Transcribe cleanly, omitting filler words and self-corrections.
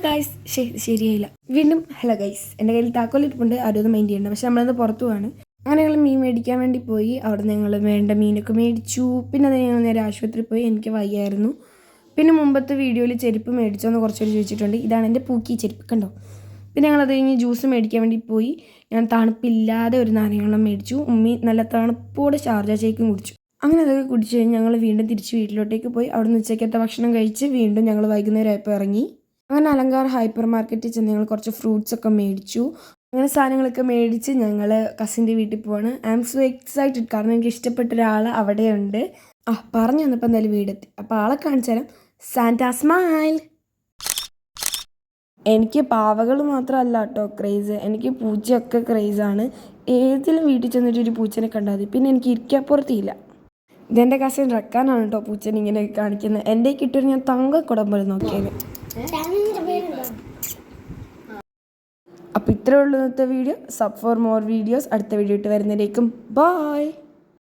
guys ശരിയായില്ല വീണ്ടും hello guys എൻ്റെ കയ്യിൽ താക്കോലിരിപ്പുണ്ട് അതൊന്നും മൈൻഡ് ചെയ്യണ്ട പക്ഷെ നമ്മളത് പുറത്തു പോവാണ് അങ്ങനെ ഞങ്ങൾ മീൻ മേടിക്കാൻ വേണ്ടി പോയി അവിടെ ഞങ്ങൾ വേണ്ട മീനൊക്കെ മേടിച്ചു പിന്നെ അത് ഞങ്ങൾ നേരെ ആശുപത്രിയിൽ പോയി എനിക്ക് വയ്യായിരുന്നു പിന്നെ മുമ്പത്തെ വീഡിയോയിൽ ചെരുപ്പ് മേടിച്ചോന്ന് കുറച്ചുപേർ ചോദിച്ചിട്ടുണ്ട് ഇതാണ് എൻ്റെ പൂക്കി ചെരുപ്പ് കണ്ടോ പിന്നെ ഞങ്ങളത് കഴിഞ്ഞ് ജ്യൂസ് മേടിക്കാൻ വേണ്ടി പോയി ഞാൻ തണുപ്പില്ലാതെ ഒരു നാരങ്ങവെള്ളം മേടിച്ചു ഉമ്മി നല്ല തണുപ്പോടെ ഷാർജ ഷേക്കും കുടിച്ചു അങ്ങനെ അതൊക്കെ കുടിച്ച് കഴിഞ്ഞ് ഞങ്ങൾ വീണ്ടും തിരിച്ച് വീട്ടിലോട്ടേക്ക് പോയി അവിടെ നിന്ന് ഉച്ചയ്ക്കത്തെ ഭക്ഷണം കഴിച്ച് വീണ്ടും ഞങ്ങൾ വൈകുന്നേരം ആയപ്പോൾ ഇറങ്ങി അങ്ങനെ അലങ്കാർ ഹൈപ്പർ മാർക്കറ്റിൽ ചെന്ന് ഞങ്ങൾ കുറച്ച് ഫ്രൂട്ട്സ് ഒക്കെ മേടിച്ചു അങ്ങനെ സാധനങ്ങളൊക്കെ മേടിച്ച് ഞങ്ങൾ കസിൻ്റെ വീട്ടിൽ പോവാണ് ഐ ആം സോ എക്സൈറ്റഡ് കാരണം എനിക്ക് ഇഷ്ടപ്പെട്ട ഒരാൾ അവിടെയുണ്ട് പറഞ്ഞു വന്നപ്പോൾ എന്തായാലും വീടെത്തി അപ്പോൾ ആളെ കാണിച്ചു തരാം സാന്റാ സ്മൈൽ എനിക്ക് പാവകൾ മാത്രമല്ല കേട്ടോ ക്രേസ് എനിക്ക് പൂച്ചയൊക്കെ ക്രേസാണ് ഏതിലും വീട്ടിൽ ചെന്നിട്ട് ഒരു പൂച്ചനെ കണ്ടാൽ മതി പിന്നെ എനിക്ക് ഇരിക്കാപ്പുറത്തില്ല ഇതെൻ്റെ കസിൻ റക്കാനാണ് കേട്ടോ പൂച്ചനെ ഇങ്ങനെ കാണിക്കുന്നത് എൻ്റെ കിട്ടൊരു ഞാൻ തങ്കക്കുടം പോലെ നോക്കിയത് അപ്പോൾ ഇത്രയേ ഉള്ളൂ ഇന്നത്തെ video sub for more videos അടുത്ത വീഡിയോ ഇട്ട് വരുന്നതിലേക്കും ബൈ